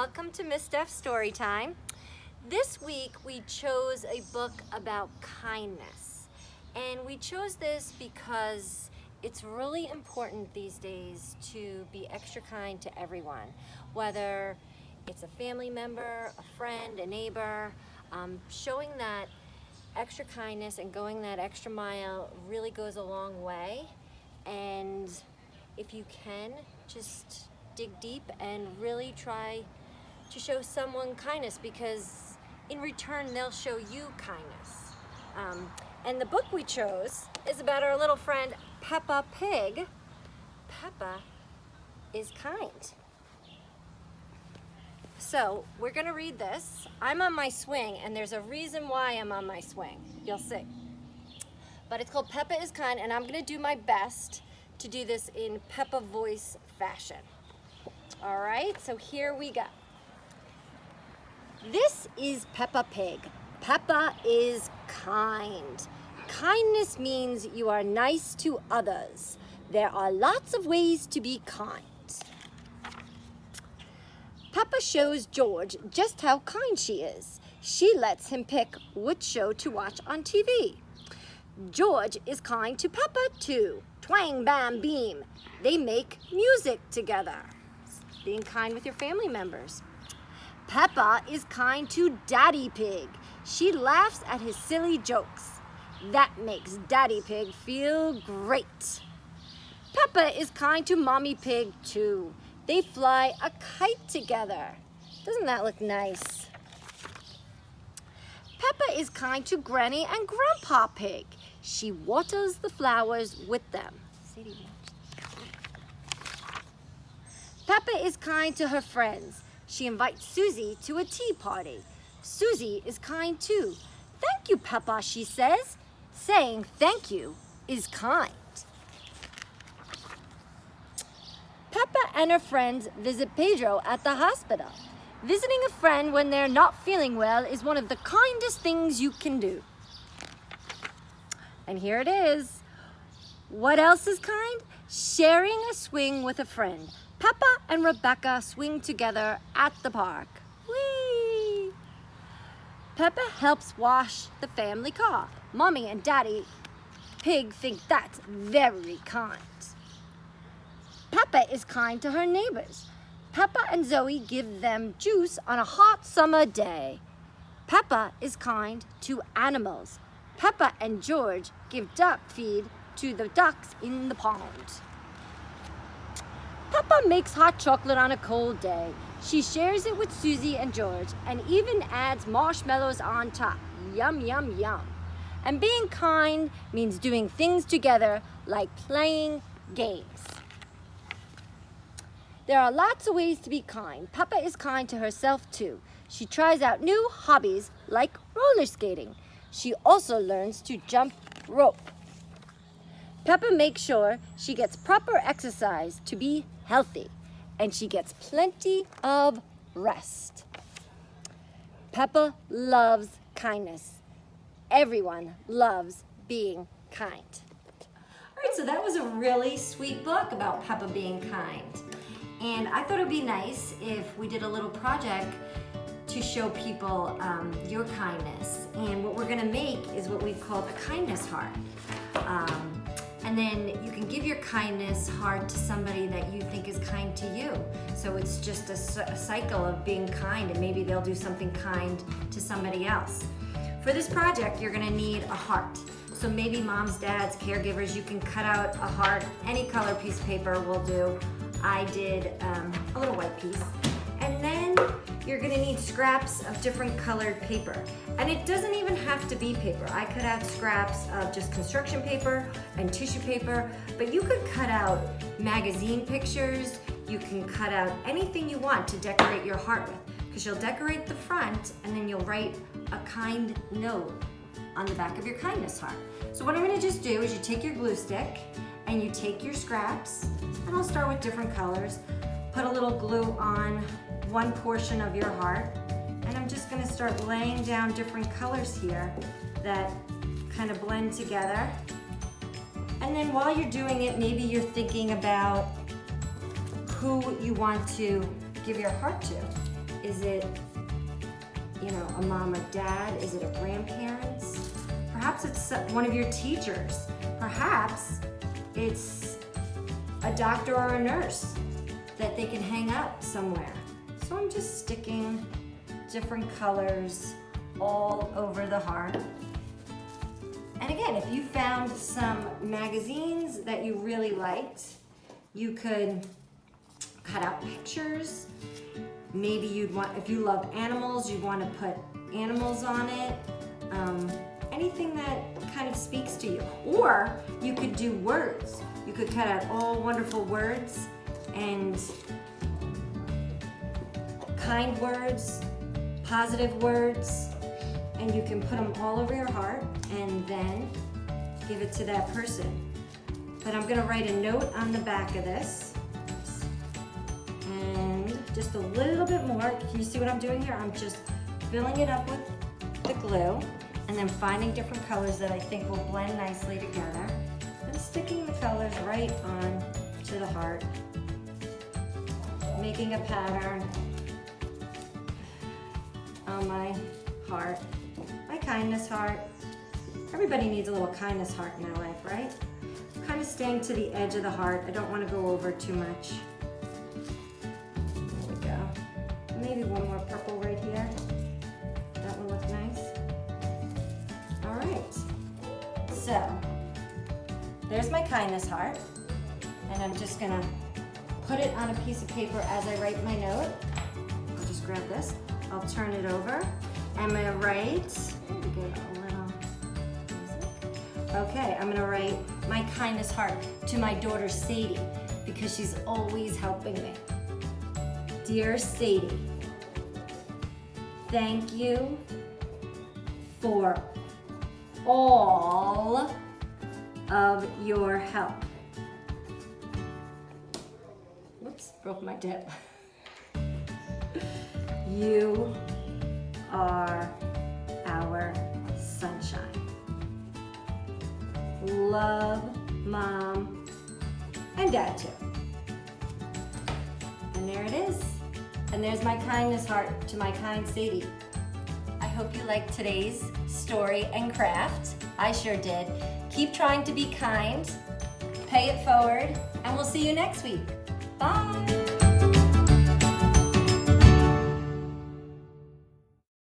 welcome to Miss Steph's Story Time. This week we chose a book about kindness, and we chose this because it's really important these days to be extra kind to everyone, whether it's a family member, a friend, a neighbor. Showing that extra kindness and going that extra mile really goes a long way, and if you can, just dig deep and really try to show someone kindness, because in return they'll show you kindness. And the book we chose is about our little friend Peppa Pig. Peppa is kind. So we're gonna read this. I'm on my swing, and there's a reason why I'm on my swing. You'll see. But it's called Peppa is Kind, and I'm gonna do my best to do this in Peppa voice fashion. All right, so here we go. This is Peppa Pig. Peppa is kind. Kindness means you are nice to others. There are lots of ways to be kind. Peppa shows George just how kind she is. She lets him pick which show to watch on TV. George is kind to Peppa too. Twang, bam, beam. They make music together. Being kind with your family members. Peppa is kind to Daddy Pig. She laughs at his silly jokes. That makes Daddy Pig feel great. Peppa is kind to Mommy Pig too. They fly a kite together. Doesn't that look nice? Peppa is kind to Granny and Grandpa Pig. She waters the flowers with them. Peppa is kind to her friends. She invites Susie to a tea party. Susie is kind too. Thank you, Peppa, she says. Saying thank you is kind. Peppa and her friends visit Pedro at the hospital. Visiting a friend when they're not feeling well is one of the kindest things you can do. And here it is. What else is kind? Sharing a swing with a friend. Peppa and Rebecca swing together at the park. Whee! Peppa helps wash the family car. Mommy and Daddy Pig think that's very kind. Peppa is kind to her neighbors. Peppa and Zoe give them juice on a hot summer day. Peppa is kind to animals. Peppa and George give duck feed to the ducks in the pond. Peppa makes hot chocolate on a cold day. She shares it with Susie and George and even adds marshmallows on top. Yum, yum, yum. And being kind means doing things together, like playing games. There are lots of ways to be kind. Peppa is kind to herself too. She tries out new hobbies like roller skating. She also learns to jump rope. Peppa makes sure she gets proper exercise to be healthy, and she gets plenty of rest. Peppa loves kindness. Everyone loves being kind. All right, so that was a really sweet book about Peppa being kind. And I thought it would be nice if we did a little project to show people your kindness. And what we're gonna make is what we've called a kindness heart. And then you can give your kindness heart to somebody that you think is kind to you. So it's just a cycle of being kind, and maybe they'll do something kind to somebody else. For this project, you're gonna need a heart. So maybe moms, dads, caregivers, you can cut out a heart. Any color piece of paper will do. I did a little white piece. And then you're gonna need scraps of different colored paper. And it doesn't even have to be paper. I cut out scraps of just construction paper and tissue paper, but you could cut out magazine pictures. You can cut out anything you want to decorate your heart with, because you'll decorate the front and then you'll write a kind note on the back of your kindness heart. So what I'm gonna just do is you take your glue stick and you take your scraps, and I'll start with different colors. Put a little glue on one portion of your heart, and I'm just gonna start laying down different colors here that kind of blend together. And then while you're doing it, maybe you're thinking about who you want to give your heart to. Is it, a mom or dad? Is it a grandparents? Perhaps it's one of your teachers. Perhaps it's a doctor or a nurse that they can hang up somewhere. So I'm just sticking different colors all over the heart. And again, if you found some magazines that you really liked, you could cut out pictures. Maybe if you love animals, you'd want to put animals on it. Anything that kind of speaks to you. Or you could do words. You could cut out all wonderful words and kind words, positive words, and you can put them all over your heart and then give it to that person. But I'm gonna write a note on the back of this. And just a little bit more. Can you see what I'm doing here? I'm just filling it up with the glue and then finding different colors that I think will blend nicely together. And sticking the colors right on to the heart. Making a pattern on my heart. My kindness heart. Everybody needs a little kindness heart in their life, right? I'm kind of staying to the edge of the heart. I don't want to go over too much. There we go. Maybe one more purple right here. That will look nice. All right. So, there's my kindness heart. And I'm just gonna put it on a piece of paper as I write my note. I'll just grab this. I'll turn it over. I'm gonna write, okay, I'm gonna write my kindness heart to my daughter Sadie because she's always helping me. Dear Sadie, thank you for all of your help. Whoops, broke my tip. You are our sunshine. Love, Mom, and Dad too. And there it is. And there's my kindness heart to my kind Sadie. I hope you liked today's story and craft. I sure did. Keep trying to be kind, pay it forward, and we'll see you next week. Bye.